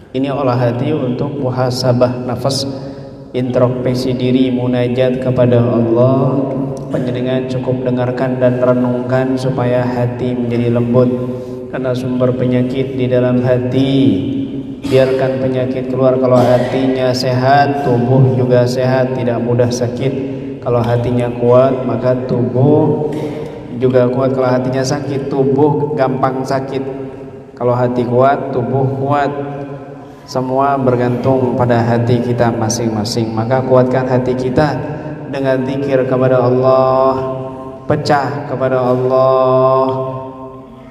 Ini olah hati untuk muhasabah nafas, introspeksi diri, munajat kepada Allah. Panjenengan cukup dengarkan dan renungkan supaya hati menjadi lembut, karena sumber penyakit di dalam hati. Biarkan penyakit keluar. Kalau hatinya sehat, tubuh juga sehat, tidak mudah sakit. Kalau hatinya kuat, maka tubuh juga kuat. Kalau hatinya sakit, tubuh gampang sakit. Kalau hati kuat, tubuh kuat. Semua bergantung pada hati kita masing-masing. Maka kuatkan hati kita dengan zikir kepada Allah, pecah kepada Allah,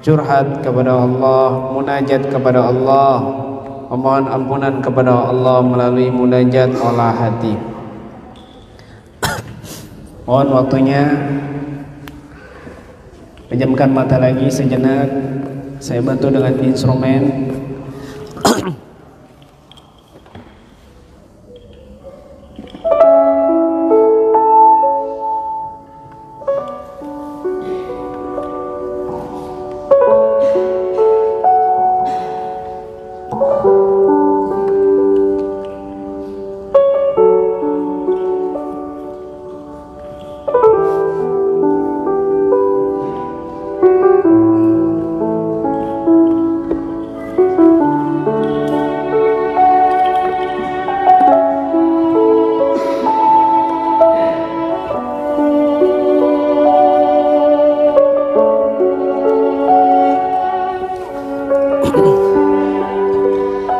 curhat kepada Allah, munajat kepada Allah, memohon ampunan kepada Allah melalui munajat olah hati. Mohon waktunya, pejamkan mata lagi sejenak. Saya bantu dengan instrumen.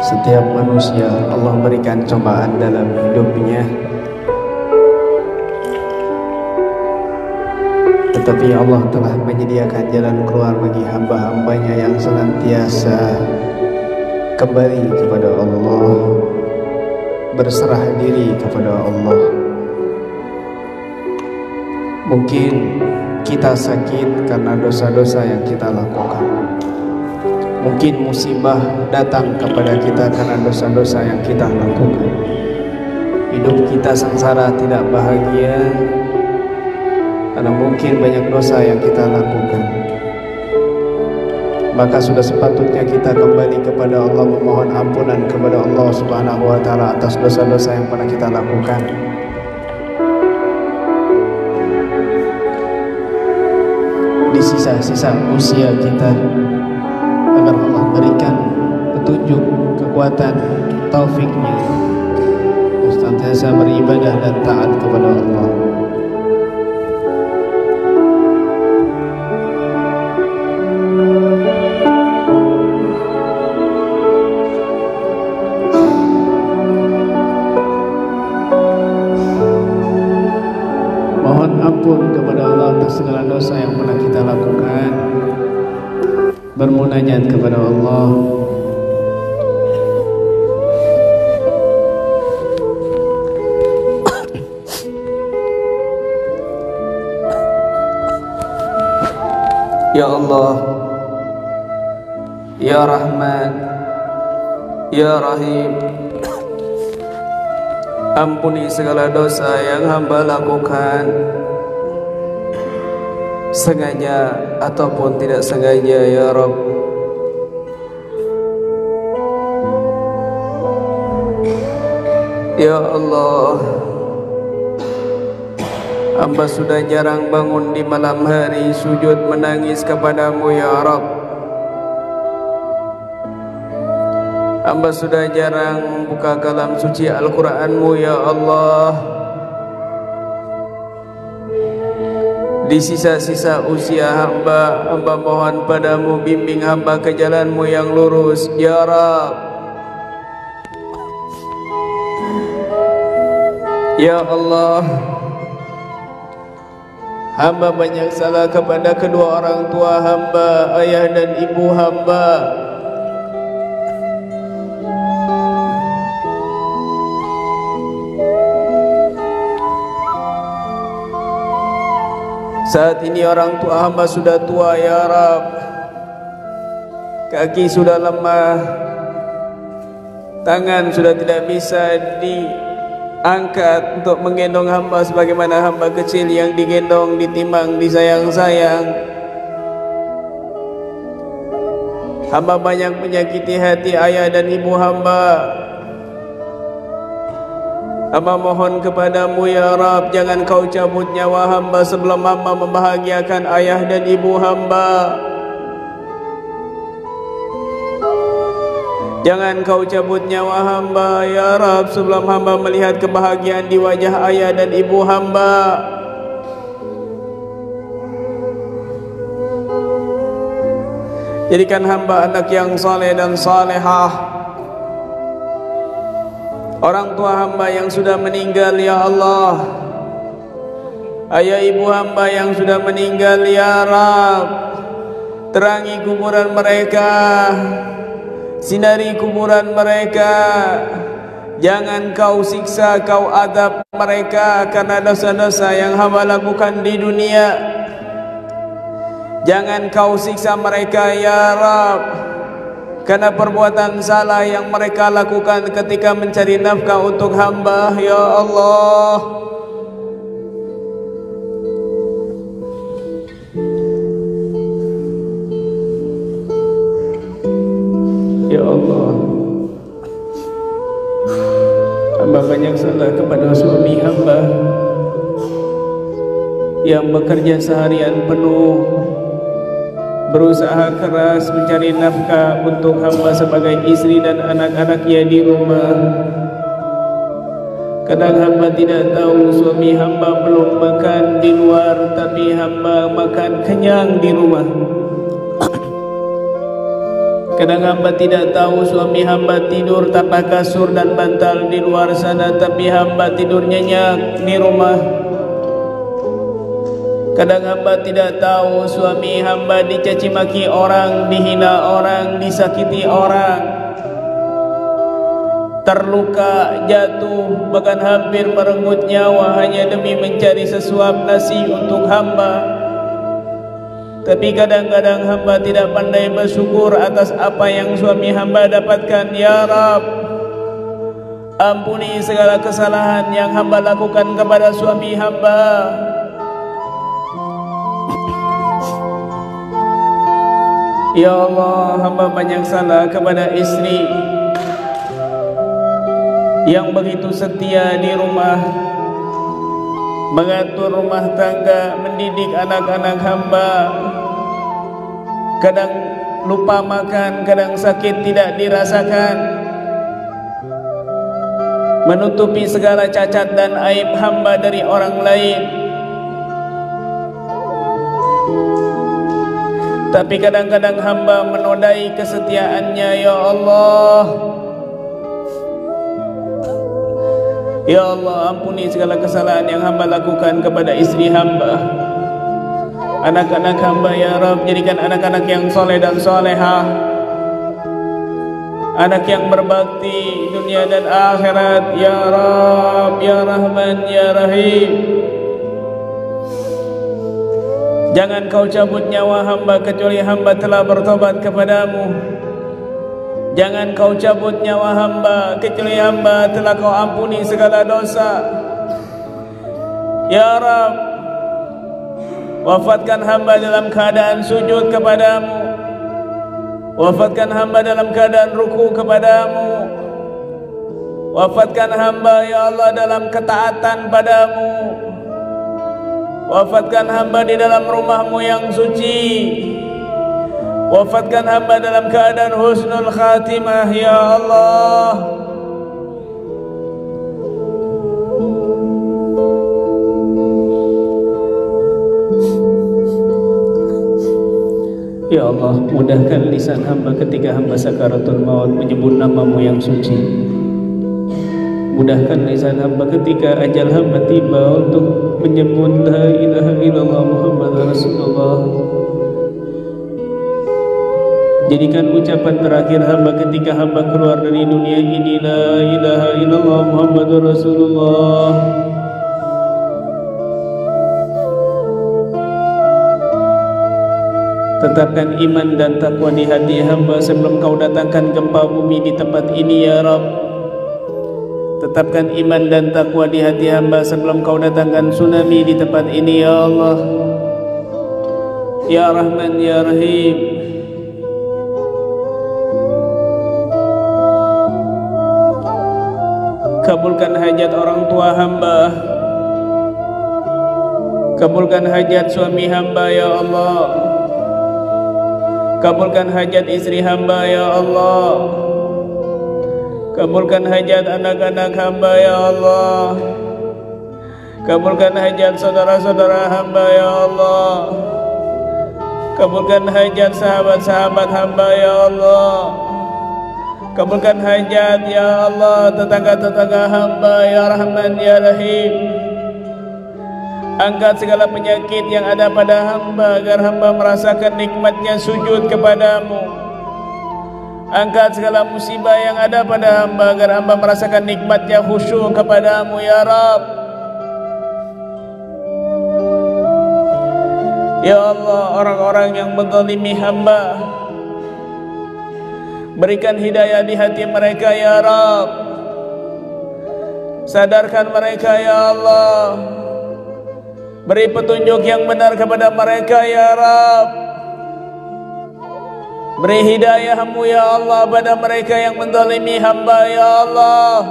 Setiap manusia Allah berikan cobaan dalam hidupnya, tetapi Allah telah menyediakan jalan keluar bagi hamba-hambanya yang senantiasa kembali kepada Allah, berserah diri kepada Allah. Mungkin kita sakit karena dosa-dosa yang kita lakukan. Mungkin musibah datang kepada kita karena dosa-dosa yang kita lakukan. Hidup kita sengsara, tidak bahagia karena mungkin banyak dosa yang kita lakukan. Maka sudah sepatutnya kita kembali kepada Allah, memohon ampunan kepada Allah Subhanahu wa taala atas dosa-dosa yang pernah kita lakukan. Di sisa-sisa usia kita, agar Allah berikan petunjuk, kekuatan, taufiknya senantiasa beribadah dan taat kepada Allah. Mohon ampun kepada Allah atas segala dosa yang pernah kita lakukan. Bermunajat kepada Allah. Ya Allah, Ya Rahman, Ya Rahim, ampuni segala dosa yang hamba lakukan, sengaja ataupun tidak sengaja, ya Rabb. Ya Allah, hamba sudah jarang bangun di malam hari sujud menangis kepadamu, ya Rabb. Hamba sudah jarang buka kalam suci Al-Quranmu, ya Allah. Di sisa-sisa usia hamba mohon padamu, bimbing hamba ke jalanmu yang lurus, ya Rabb. Ya Allah, hamba banyak salah kepada kedua orang tua hamba, ayah dan ibu hamba. Saat ini orang tua hamba sudah tua, ya Rabb. Kaki sudah lemah, tangan sudah tidak bisa diangkat untuk menggendong hamba sebagaimana hamba kecil yang digendong, ditimbang, disayang-sayang. Hamba banyak menyakiti hati ayah dan ibu hamba. Hamba mohon kepadamu ya Rab, jangan kau cabut nyawa hamba sebelum hamba membahagiakan ayah dan ibu hamba. Jangan kau cabut nyawa hamba ya Rab sebelum hamba melihat kebahagiaan di wajah ayah dan ibu hamba. Jadikan hamba anak yang saleh dan salehah. Orang tua hamba yang sudah meninggal ya Allah, ayah ibu hamba yang sudah meninggal ya Rab, terangi kuburan mereka, sinari kuburan mereka. Jangan kau siksa, kau adab mereka karena dosa-dosa yang hamba lakukan di dunia. Jangan kau siksa mereka ya Rab karena perbuatan salah yang mereka lakukan ketika mencari nafkah untuk hamba ya Allah. Ya Allah, hamba banyak salah kepada suami hamba yang bekerja seharian penuh, berusaha keras mencari nafkah untuk hamba sebagai istri dan anak-anaknya di rumah. Kadang hamba tidak tahu suami hamba belum makan di luar, tapi hamba makan kenyang di rumah. Kadang hamba tidak tahu suami hamba tidur tanpa kasur dan bantal di luar sana, tapi hamba tidur nyenyak di rumah. Kadang hamba tidak tahu suami hamba dicaci maki orang, dihina orang, disakiti orang, terluka, jatuh, bahkan hampir merenggut nyawa hanya demi mencari sesuap nasi untuk hamba. Tapi kadang-kadang hamba tidak pandai bersyukur atas apa yang suami hamba dapatkan. Ya Rab, ampuni segala kesalahan yang hamba lakukan kepada suami hamba. Ya Allah, hamba banyak salah kepada istri yang begitu setia di rumah, mengatur rumah tangga, mendidik anak-anak hamba. Kadang lupa makan, kadang sakit tidak dirasakan, menutupi segala cacat dan aib hamba dari orang lain. Tapi kadang-kadang hamba menodai kesetiaannya ya Allah. Ya Allah, ampuni segala kesalahan yang hamba lakukan kepada istri hamba, anak-anak hamba ya Rabb. Jadikan anak-anak yang soleh dan solehah, anak yang berbakti dunia dan akhirat ya Rabb, ya Rahman, ya Rahim. Jangan kau cabut nyawa hamba kecuali hamba telah bertobat kepadamu. Jangan kau cabut nyawa hamba kecuali hamba telah kau ampuni segala dosa. Ya Rabb, wafatkan hamba dalam keadaan sujud kepadamu. Wafatkan hamba dalam keadaan ruku kepadamu. Wafatkan hamba ya Allah dalam ketaatan padamu. Wafatkan hamba di dalam rumahmu yang suci. Wafatkan hamba dalam keadaan husnul khatimah ya Allah. Ya Allah, mudahkan lisan hamba ketika hamba sakaratul maut menyebut namamu yang suci. Mudahkan lisan hamba ketika ajal hamba tiba untuk menyebut la ilaha illallah Muhammad Rasulullah. Jadikan ucapan terakhir hamba ketika hamba keluar dari dunia ini la ilaha illallah Muhammad Rasulullah. Tetapkan iman dan takwa di hati hamba sebelum kau datangkan gempa bumi di tempat ini ya Rabb. Tetapkan iman dan takwa di hati hamba sebelum kau datangkan tsunami di tempat ini ya Allah. Ya Rahman, ya Rahim. kabulkan hajat orang tua hamba, kabulkan hajat suami hamba ya Allah, kabulkan hajat istri hamba ya Allah, kabulkan hajat anak-anak hamba ya Allah, kabulkan hajat saudara-saudara hamba ya Allah, kabulkan hajat sahabat-sahabat hamba ya Allah, kabulkan hajat ya Allah tetangga-tetangga hamba ya Rahman ya Rahim. Angkat segala penyakit yang ada pada hamba agar hamba merasakan nikmatnya sujud kepadamu. Angkat segala musibah yang ada pada hamba agar hamba merasakan nikmatnya khusyuk kepadamu ya Rabb. Ya Allah, orang-orang yang menzalimi hamba, berikan hidayah di hati mereka ya Rabb. Sadarkan mereka ya Allah. Beri petunjuk yang benar kepada mereka ya Rabb. Beri hidayah-Mu ya Allah pada mereka yang menzalimi hamba ya Allah.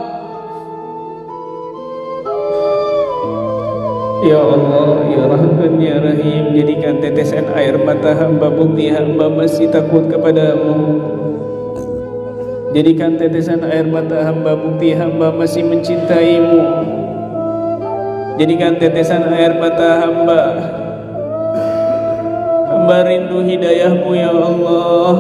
Ya Allah, ya Rahman ya Rahim, jadikan tetesan air mata hamba bukti hamba masih takut kepadamu. Jadikan tetesan air mata hamba bukti hamba masih mencintaimu. Jadikan tetesan air mata hamba rindu hidayah-Mu ya Allah.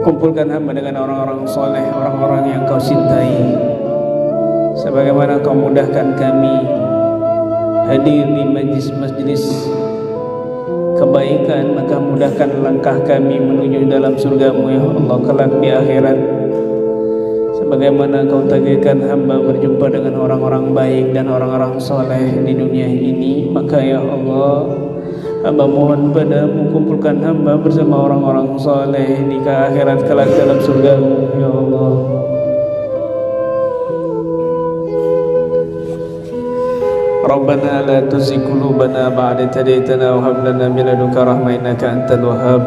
Kumpulkan hamba dengan orang-orang soleh, orang-orang yang Kau cintai, sebagaimana Kau mudahkan kami hadir di majlis-majlis kebaikan, maka mudahkan langkah kami menuju dalam surga-Mu ya Allah kelak di akhirat. Sebagaimana Kau takdirkan hamba berjumpa dengan orang-orang baik dan orang-orang soleh di dunia ini, maka ya Allah, hamba mohon padamu kumpulkan hamba bersama orang-orang soleh di akhirat kelak dalam surga-Mu ya Allah. Rabbana la tuzigh qulubana ba'da idh hadaytana wa hab lana min ladunka rahmah innaka antal wahhab.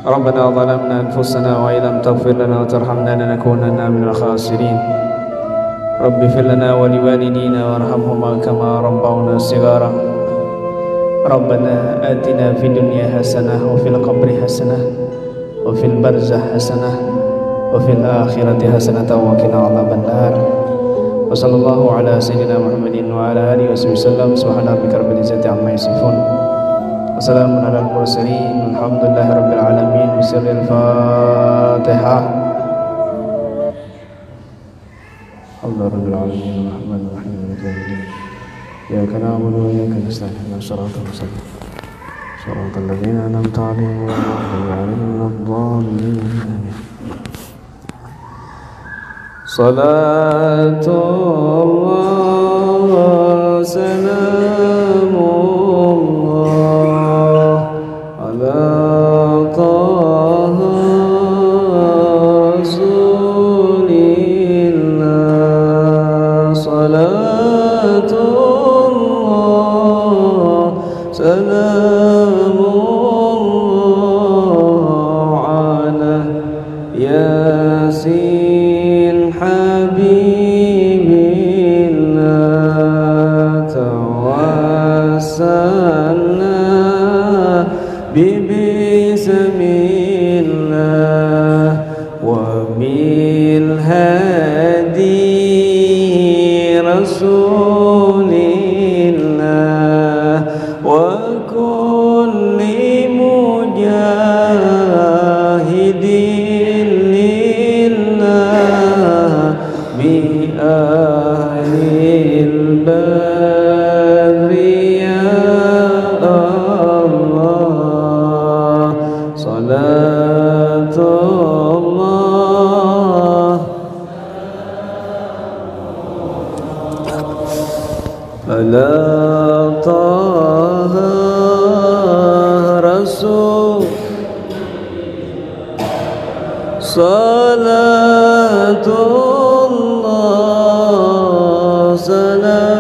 Rabbana zalamna anfusana wa illam taghfir lana wa tarhamna lanakunanna minal khasirin. Rabbi ighfir lana wa liwalidina warhamhuma kama rabbawna shighara. Rabbana atina fid dunya hasanah wa fil qabri hasanah wa fil barzakh hasanah wa fil akhirati hasanah wa qina adzabannar. Wa sallallahu ala sayyidina Muhammadin wa ala alihi wasallam. Subhana rabbika rabbil izzati amma yasifun. Wassalamun ala al-mursalin. Alhamdulillahi rabbil alamin. Bismillahil Fatihah. Alhamdulillahi rabbil alamin. Arrahmanir rahim. Maliki yaumiddin. Iyyaka na'budu wa iyyaka nasta'in. Ihdinas siratal mustaqim. Siratal ladzina an'amta 'alaihim ghairil maghdubi 'alaihim. Amin. Salatu Allah, salamullah ala taha rasulillah. Salatu Allah, salamullah ala yasin Habibillah. Tawassalna bismillah wa bil hadi rasulillah wa kulli mujahidin lillah bi ahlil badri ya Allah. Salatullah ala taha rasul. Salatullah salamullah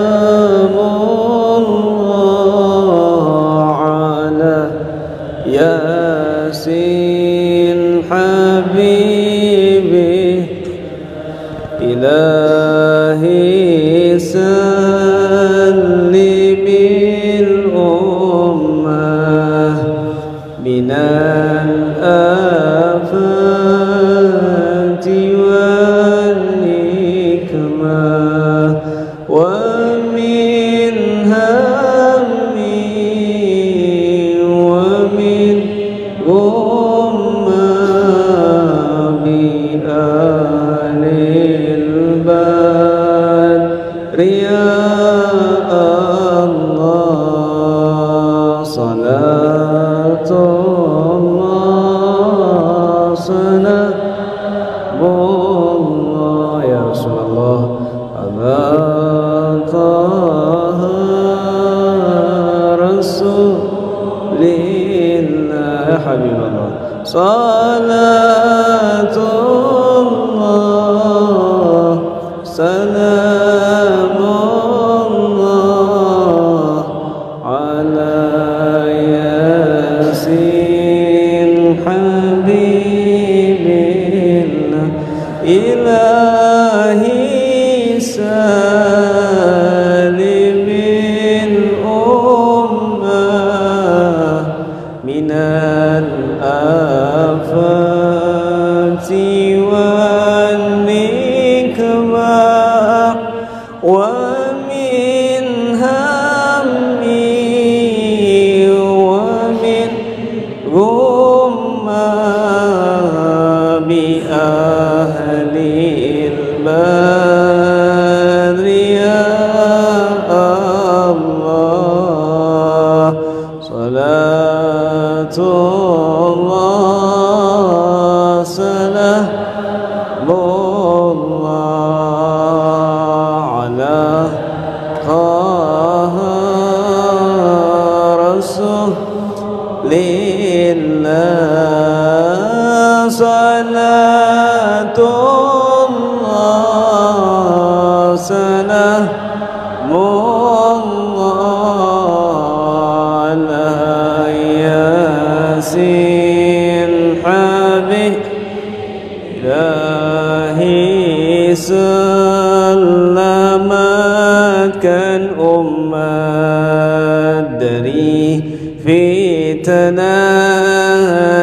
dari fitnah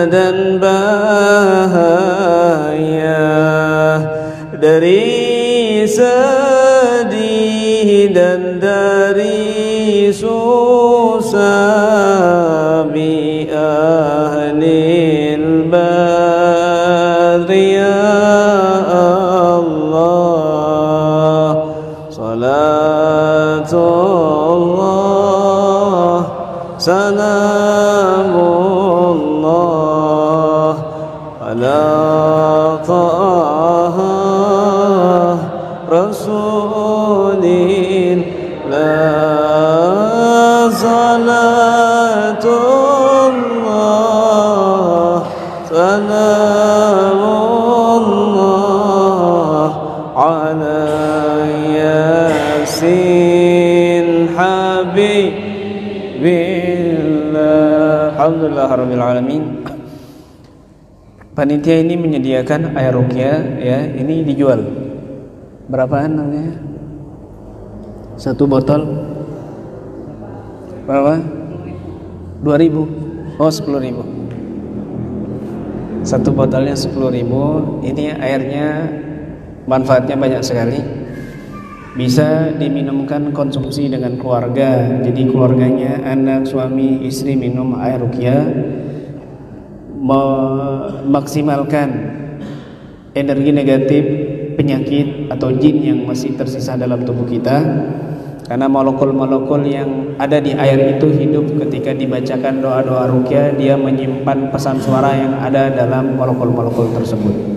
dan bahaya, dari sedih dan dari susah, bi ahlil badri ya Allah, salatullah salamullah ala taha rasulillah, salatullah salamullah ala yasin habibillah. Alhamdulillah rabbil alamin. Panitia ini menyediakan air ruqyah ya, ini dijual. Berapaan namanya? Satu botol berapa? 2.000. Oh, 10.000. Satu botolnya 10.000. Ini airnya manfaatnya banyak sekali. Bisa diminumkan konsumsi dengan keluarga. Jadi keluarganya, anak, suami, istri minum air ruqyah, memaksimalkan energi negatif penyakit atau jin yang masih tersisa dalam tubuh kita, karena molekul-molekul yang ada di air itu hidup ketika dibacakan doa-doa ruqyah. Dia menyimpan pesan suara yang ada dalam molekul-molekul tersebut.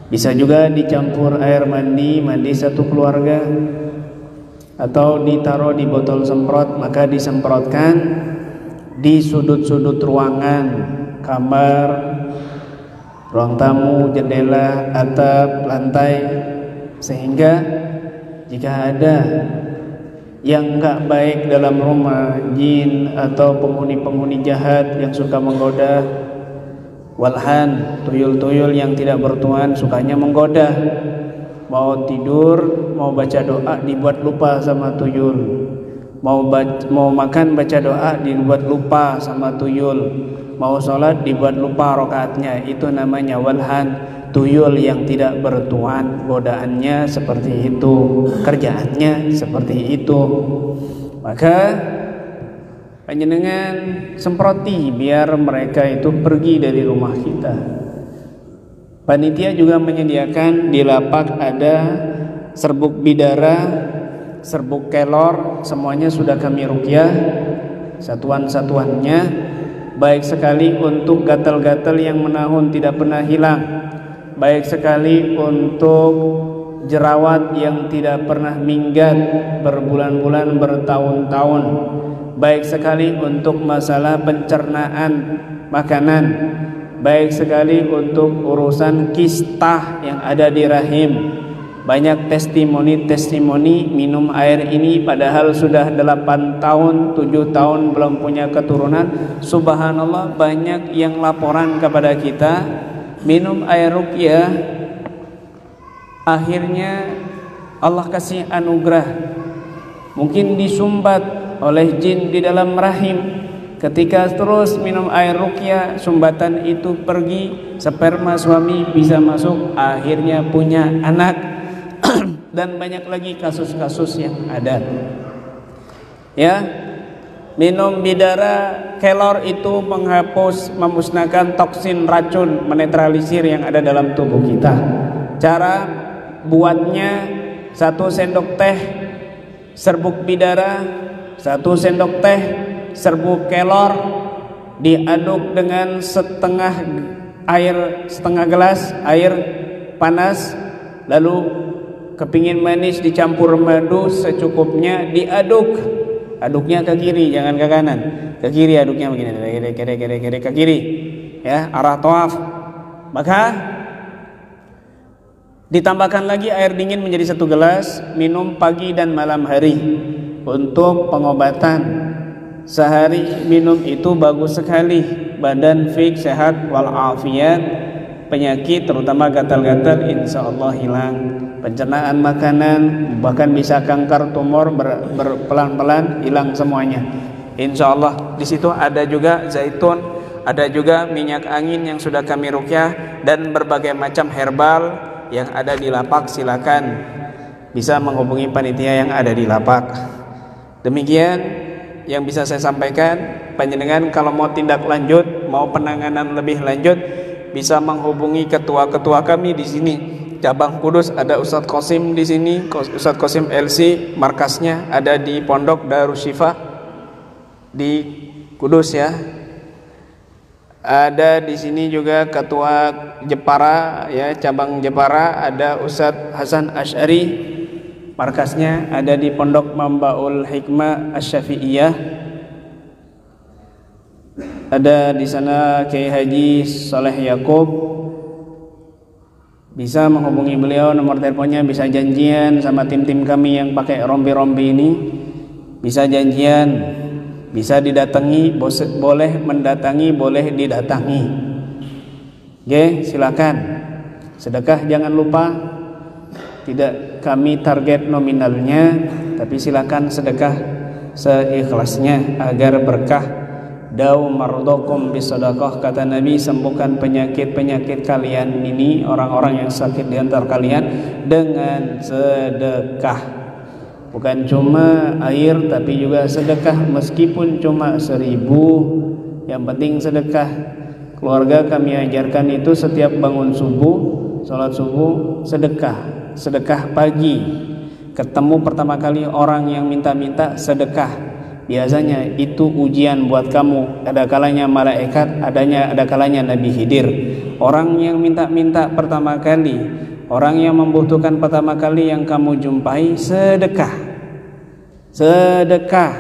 Bisa juga dicampur air mandi satu keluarga, atau ditaruh di botol semprot, maka disemprotkan di sudut-sudut ruangan, kamar, ruang tamu, jendela, atap, lantai, sehingga jika ada yang enggak baik dalam rumah, jin atau penghuni-penghuni jahat yang suka menggoda, walhan, tuyul-tuyul yang tidak bertuan sukanya menggoda, mau tidur, mau baca doa dibuat lupa sama tuyul, mau makan baca doa dibuat lupa sama tuyul, mau sholat dibuat lupa rokaatnya. Itu namanya walhan, tuyul yang tidak bertuan. Godaannya seperti itu, kerjaannya seperti itu. Maka panjenengan semproti biar mereka itu pergi dari rumah kita. Panitia juga menyediakan di lapak ada serbuk bidara, serbuk kelor, semuanya sudah kami ruqyah satuan-satuannya. Baik sekali untuk gatal-gatal yang menahun tidak pernah hilang, baik sekali untuk jerawat yang tidak pernah minggat berbulan-bulan, bertahun-tahun, baik sekali untuk masalah pencernaan makanan, baik sekali untuk urusan kistah yang ada di rahim. Banyak testimoni minum air ini padahal sudah 8 tahun, 7 tahun belum punya keturunan. Subhanallah, banyak yang laporan kepada kita minum air ruqyah, akhirnya Allah kasih anugerah. Mungkin disumbat oleh jin di dalam rahim. Ketika terus minum air ruqyah, sumbatan itu pergi, sperma suami bisa masuk, akhirnya punya anak. Dan banyak lagi kasus-kasus yang ada. Ya, minum bidara kelor itu menghapus, memusnahkan toksin, racun, menetralisir yang ada dalam tubuh kita. Cara buatnya: 1 sendok teh serbuk bidara, 1 sendok teh serbuk kelor, diaduk dengan setengah gelas air panas, lalu kepingin manis dicampur madu secukupnya, diaduk. Aduknya ke kiri, jangan ke kanan. Ke kiri aduknya begini, kiri ke kiri, ya, arah tawaf. Maka ditambahkan lagi air dingin menjadi 1 gelas, minum pagi dan malam hari untuk pengobatan. Sehari minum itu bagus sekali, badan fit, sehat walafiat, penyakit terutama gatal-gatal insya Allah hilang. pencernaan makanan, bahkan bisa kanker, tumor pelan-pelan hilang semuanya. Insya Allah di situ ada juga zaitun, ada juga minyak angin yang sudah kami ruqyah, dan berbagai macam herbal yang ada di lapak. Silakan bisa menghubungi panitia yang ada di lapak. Demikian yang bisa saya sampaikan. Panjenengan kalau mau tindak lanjut, mau penanganan lebih lanjut, bisa menghubungi ketua-ketua kami di sini. Cabang Kudus ada Ustadz Qasim di sini, Ustadz Qasim LC, markasnya ada di Pondok Darushifa di Kudus ya. Ada di sini juga ketua Jepara ya, cabang Jepara ada Ustadz Hasan Asy'ari, markasnya ada di Pondok Mambaul Hikmah Asy-Syafi'iyah. Ada di sana Kiai Haji Saleh Yakub, bisa menghubungi beliau, nomor teleponnya, bisa janjian sama tim-tim kami yang pakai rompi-rompi ini, bisa janjian, bisa didatangi, boleh mendatangi, boleh didatangi. Oke, silakan. Sedekah jangan lupa, tidak kami target nominalnya, tapi silakan sedekah seikhlasnya agar berkah. Dau mardokum bisadaqah, kata Nabi, sembuhkan penyakit-penyakit kalian ini, orang-orang yang sakit di antara kalian, dengan sedekah. Bukan cuma air, tapi juga sedekah, meskipun cuma 1000, yang penting sedekah. Keluarga kami ajarkan itu setiap bangun subuh, sholat subuh, sedekah. Sedekah pagi, ketemu pertama kali orang yang minta-minta, sedekah. Biasanya itu ujian buat kamu. Ada kalanya malaikat, ada kalanya Nabi Khidir. Orang yang minta-minta pertama kali, orang yang membutuhkan pertama kali yang kamu jumpai, sedekah. Sedekah.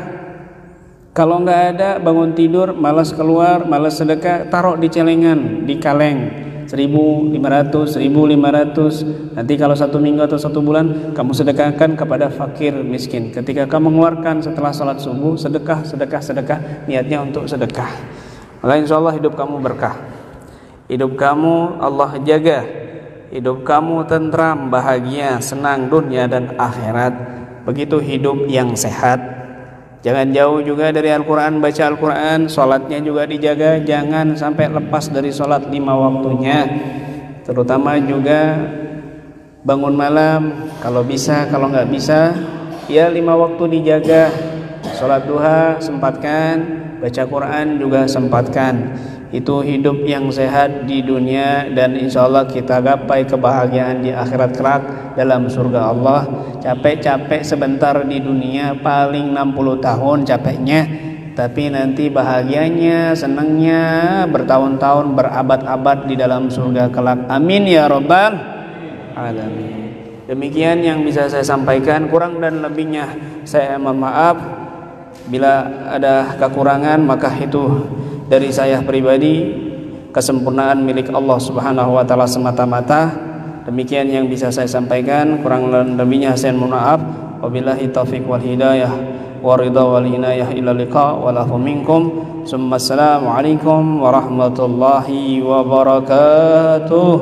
Kalau nggak ada, bangun tidur malas keluar, malas sedekah, taruh di celengan, di kaleng. 1.500, 1.500. Nanti kalau 1 minggu atau 1 bulan kamu sedekahkan kepada fakir miskin. Ketika kamu mengeluarkan setelah sholat subuh, sedekah, niatnya untuk sedekah. Maka insya Allah hidup kamu berkah, hidup kamu Allah jaga, hidup kamu tentram, bahagia, senang dunia dan akhirat. Begitu hidup yang sehat. Jangan jauh juga dari Al-Quran, baca Al-Quran, sholatnya juga dijaga, jangan sampai lepas dari sholat 5 waktunya. Terutama juga bangun malam, kalau bisa, kalau nggak bisa, ya 5 waktu dijaga. Sholat duha sempatkan, baca Quran juga sempatkan. Itu hidup yang sehat di dunia, dan insya Allah kita gapai kebahagiaan di akhirat kelak dalam surga Allah. Capek-capek sebentar di dunia, paling 60 tahun capeknya, tapi nanti bahagianya, senangnya bertahun-tahun, berabad-abad di dalam surga kelak. Amin ya rabbal alamin. Demikian yang bisa saya sampaikan, kurang dan lebihnya saya mohon maaf. Bila ada kekurangan maka itu dari saya pribadi, kesempurnaan milik Allah Subhanahu wa taala semata-mata. Demikian yang bisa saya sampaikan, kurang dan lebihnya saya mohon maaf. Wabillahi taufiq wal hidayah wa ridha wal inayah ila liqa wa lahu minkum. Assalamualaikum warahmatullahi wabarakatuh.